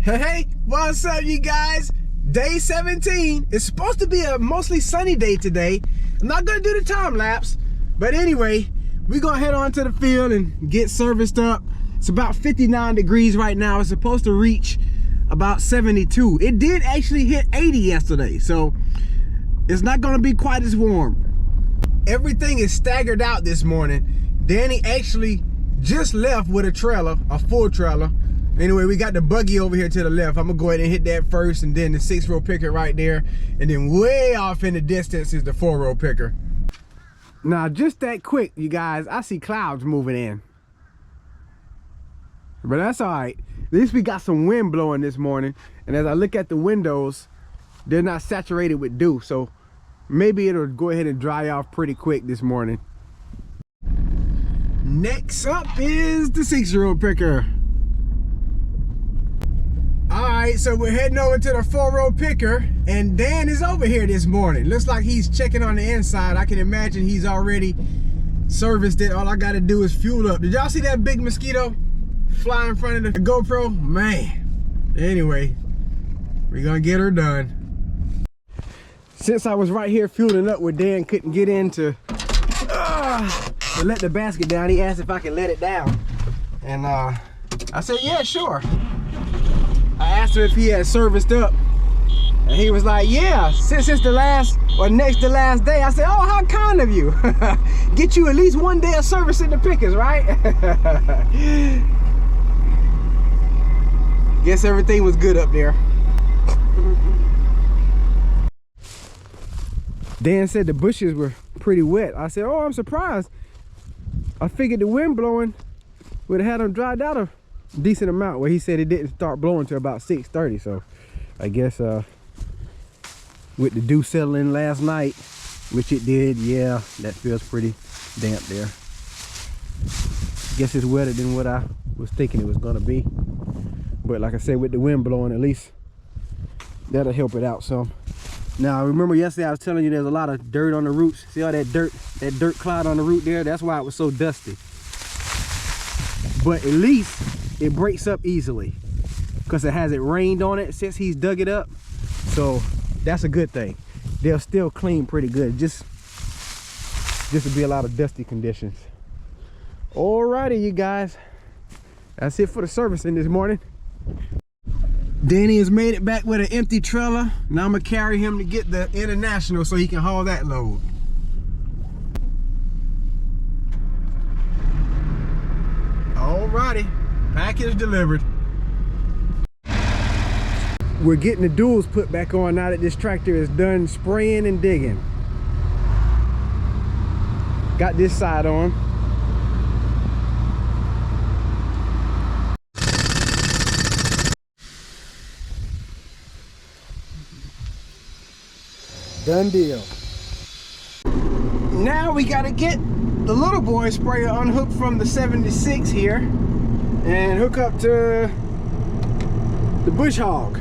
Hey, what's up you guys? Day 17. It's supposed to be a mostly sunny day today. I'm not gonna do the time lapse, but anyway, we're gonna head on to the field and get serviced up. It's about 59 degrees right now. It's supposed to reach about 72. It did actually hit 80 yesterday, so it's not gonna be quite as warm. Everything is staggered out this morning. Danny actually just left with a trailer, a full trailer. Anyway, we got the buggy over here to the left. I'm gonna go ahead and hit that first, and then the 6-row picker right there. And then way off in the distance is the 4-row picker. Now, just that quick, you guys, I see clouds moving in. But that's all right. At least we got some wind blowing this morning. And as I look at the windows, they're not saturated with dew. So maybe it'll go ahead and dry off pretty quick this morning. Next up is the 6-row picker. All right, so we're heading over to the 4-row picker, and Dan is over here this morning. Looks like he's checking on the inside. I can imagine he's already serviced it. All I gotta do is fuel up. Did y'all see that big mosquito fly in front of the GoPro? Man. Anyway, we're gonna get her done. Since I was right here fueling up where Dan couldn't get in to let the basket down, he asked if I could let it down. And I said, yeah, sure. I asked him if he had serviced up, and he was like, yeah, since it's the last or next to last day. I said, oh, how kind of you. Get you at least one day of service in the pickers, right? Guess everything was good up there. Dan said the bushes were pretty wet. I said, oh, I'm surprised. I figured the wind blowing would have had them dried out a decent amount. Well, he said it didn't start blowing till about 6:30, so I guess with the dew settling last night, which it did, yeah, that feels pretty damp there. Guess it's wetter than what I was thinking it was gonna be, but like I said, with the wind blowing, at least that'll help it out some. Now, remember yesterday I was telling you there's a lot of dirt on the roots. See all that dirt cloud on the root there? That's why it was so dusty. But at least it breaks up easily because it hasn't rained on it since he's dug it up. So that's a good thing. They'll still clean pretty good. Just to be a lot of dusty conditions. Alrighty, you guys. That's it for the servicing this morning. Danny has made it back with an empty trailer. Now I'm gonna carry him to get the International so he can haul that load. Alrighty, package delivered. We're getting the duals put back on now that this tractor is done spraying and digging. Got this side on. Done deal. Now we gotta get the little boy sprayer unhooked from the 76 here and hook up to the bush hog.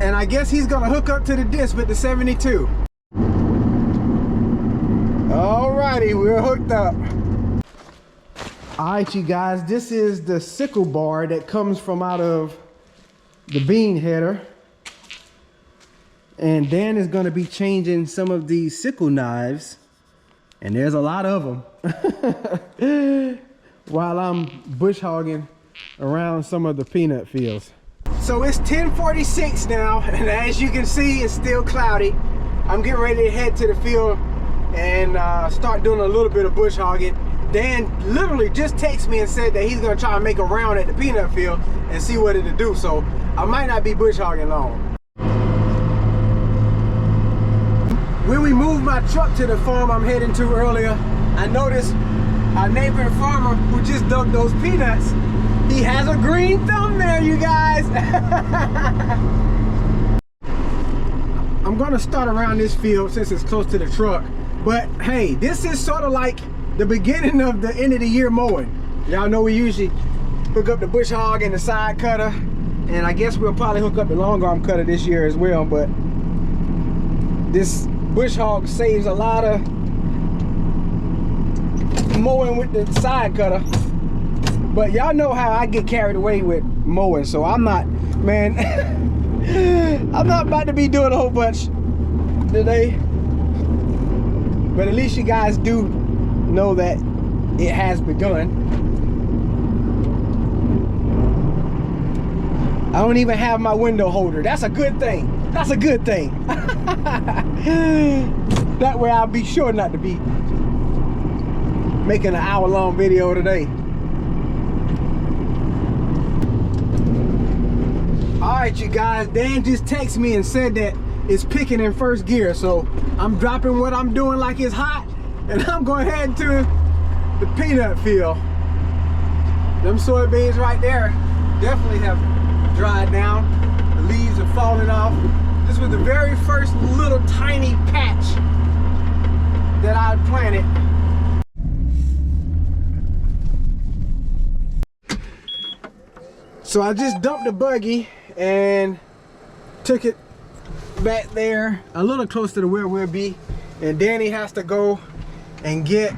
And I guess he's gonna hook up to the disc with the 72. Alrighty, we're hooked up. Alright, you guys, this is the sickle bar that comes from out of the bean header. And Dan is going to be changing some of these sickle knives, and there's a lot of them, while I'm bush hogging around some of the peanut fields. So it's 10:46 now, and as you can see, it's still cloudy. I'm getting ready to head to the field and start doing a little bit of bush hogging. Dan literally just texted me and said that he's going to try and make a round at the peanut field and see what it'll do. So I might not be bush hogging long. When we moved my truck to the farm I'm heading to earlier, I noticed our neighboring farmer who just dug those peanuts, he has a green thumb there, you guys. I'm gonna start around this field since it's close to the truck, but hey, this is sort of like the beginning of the end of the year mowing. Y'all know we usually hook up the bush hog and the side cutter, and I guess we'll probably hook up the long arm cutter this year as well, but this bush hog saves a lot of mowing with the side cutter. But y'all know how I get carried away with mowing, so I'm not, man, I'm not about to be doing a whole bunch today. But at least you guys do know that it has begun. I don't even have my window holder. That's a good thing. That's a good thing. That way I'll be sure not to be making an hour-long video today. All right, you guys, Dan just texted me and said that it's picking in first gear, so I'm dropping what I'm doing like it's hot, and I'm going to head to the peanut field. Them soybeans right there definitely have dried down. The leaves are falling off. This was the very first little tiny patch that I planted. So I just dumped the buggy and took it back there a little closer to where we'll be, and Danny has to go and get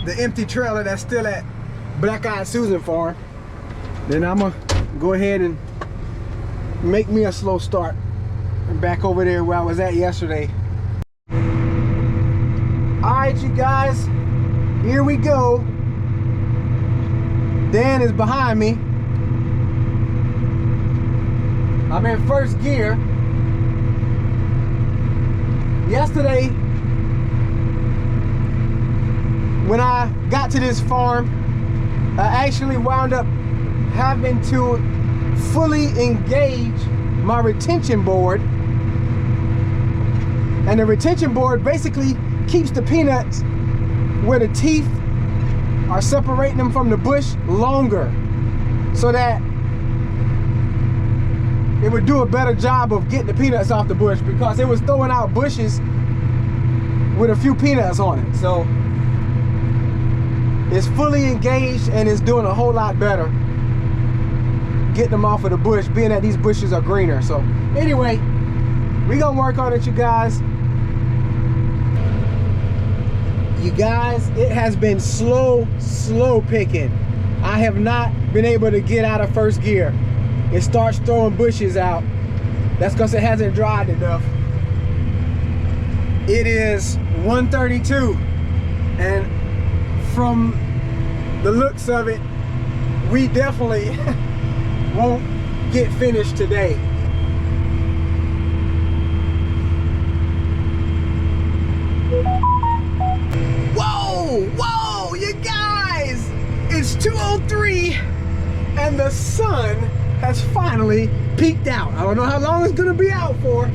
the empty trailer that's still at Black Eyed Susan farm. Then I'm gonna go ahead and make me a slow start back over there where I was at yesterday. All right, you guys, here we go. Dan is behind me. I'm in first gear. Yesterday, when I got to this farm, I actually wound up having to fully engage my retention board. And the retention board basically keeps the peanuts where the teeth are separating them from the bush longer, so that it would do a better job of getting the peanuts off the bush, because it was throwing out bushes with a few peanuts on it. So it's fully engaged and it's doing a whole lot better getting them off of the bush, being that these bushes are greener. So anyway, we gonna work on it, you guys. You guys, it has been slow picking. I have not been able to get out of first gear. It starts throwing bushes out. That's because it hasn't dried enough. It is 1:32, and from the looks of it, we definitely won't get finished today. Whoa, you guys! It's 2:03 and the sun has finally peeked out. I don't know how long it's gonna be out for,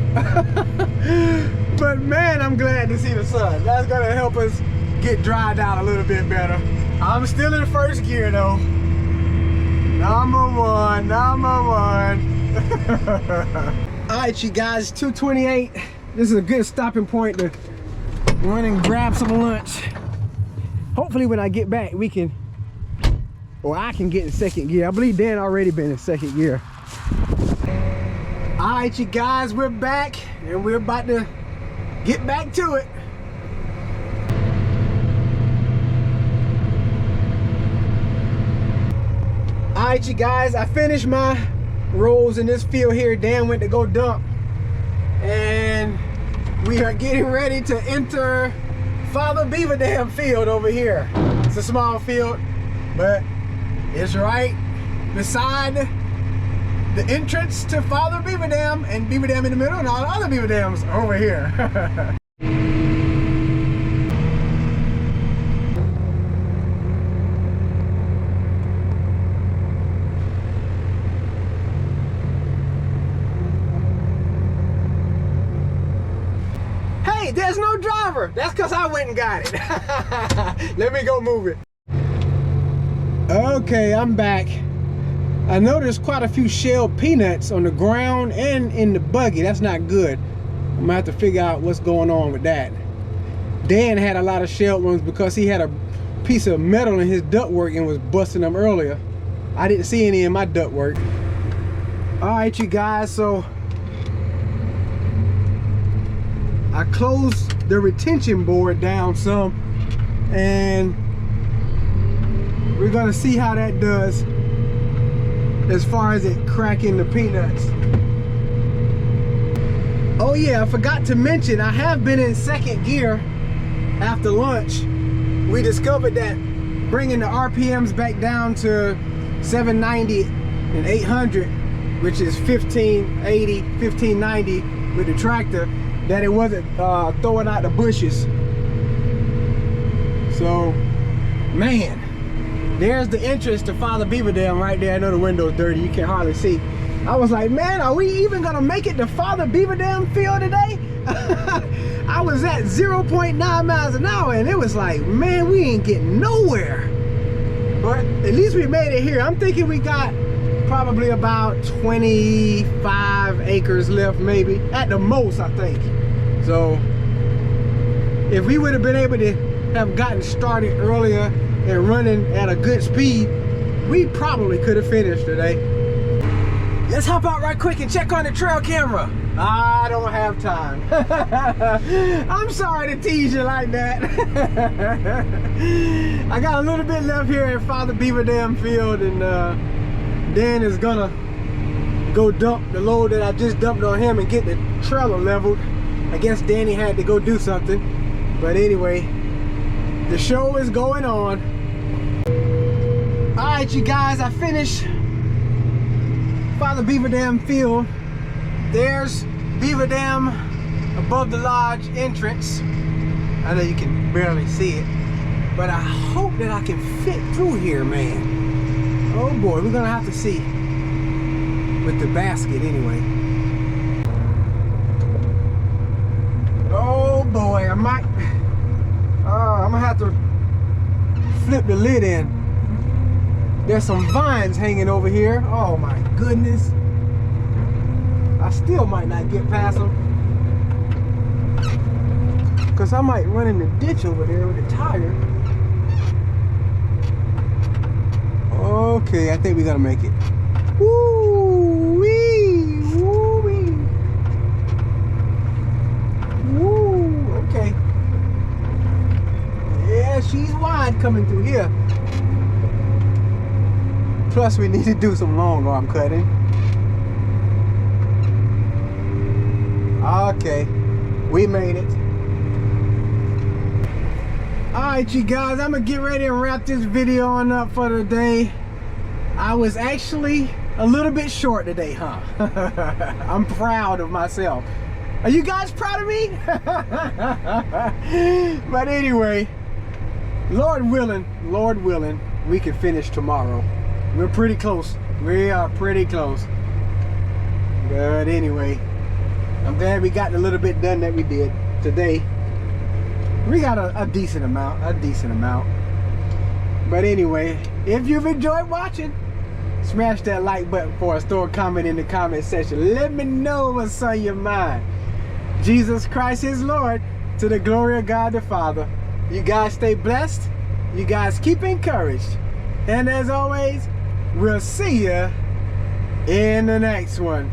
but man, I'm glad to see the sun. That's gonna help us get dried out a little bit better. I'm still in first gear though. Number one. All right, you guys, 2:28. This is a good stopping point to run and grab some lunch. Hopefully when I get back, we can, or I can get in second gear. I believe Dan already been in second gear. All right, you guys, we're back and we're about to get back to it. All right, you guys, I finished my rows in this field here. Dan went to go dump, and we are getting ready to enter Father Beaver Dam field over here. It's a small field, but it's right beside the entrance to Father Beaver Dam, and Beaver Dam in the middle, and all the other beaver dams over here. Hey, there's no driver. That's because I went and got it. Let me go move it. Okay, I'm back. I know there's quite a few shelled peanuts on the ground and in the buggy. That's not good. I'm gonna have to figure out what's going on with that. Dan had a lot of shelled ones because he had a piece of metal in his ductwork and was busting them earlier. I didn't see any in my ductwork. All right, you guys, so I closed the retention board down some, and we're gonna see how that does as far as it cracking the peanuts. Oh yeah, I forgot to mention, I have been in second gear after lunch. We discovered that bringing the RPMs back down to 790 and 800, which is 1580, 1590 with the tractor, that it wasn't throwing out the bushes. So, man, there's the entrance to Father Beaver Dam right there. I know the window's dirty, you can hardly see. I was like, man, are we even gonna make it to Father Beaver Dam field today? I was at 0.9 miles an hour and it was like, man, we ain't getting nowhere. But at least we made it here. I'm thinking we got probably about 25 acres left, maybe, at the most, I think. So if we would have been able to have gotten started earlier and running at a good speed, we probably could have finished today. Let's hop out right quick and check on the trail camera. I don't have time. I'm sorry to tease you like that. I got a little bit left here at Father Beaver Dam field, and Dan is gonna go dump the load that I just dumped on him and get the trailer leveled. I guess Danny had to go do something. But anyway, the show is going on. All right, you guys, I finished Father Beaver Dam field. There's Beaver Dam above the lodge entrance. I know you can barely see it, but I hope that I can fit through here, man. Oh boy, we're gonna have to see with the basket anyway. Oh boy, I'm gonna have to flip the lid in. There's some vines hanging over here. Oh my goodness. I still might not get past them, because I might run in the ditch over there with a tire. Okay, I think we're gonna make it. Woo-wee, woo-wee. Woo, okay. Yeah, she's wide coming through here. Plus we need to do some long arm cutting. Okay, we made it. Alright, you guys, I'm gonna get ready and wrap this video on up for the day. I was actually a little bit short today, huh? I'm proud of myself. Are you guys proud of me? But anyway, Lord willing, we can finish tomorrow. We're pretty close. We are pretty close. But anyway, I'm glad we got the little bit done that we did today. We got a decent amount, But anyway, if you've enjoyed watching, smash that like button for us. Throw a comment in the comment section. Let me know what's on your mind. Jesus Christ is Lord, to the glory of God the Father. You guys stay blessed. You guys keep encouraged. And as always, we'll see you in the next one.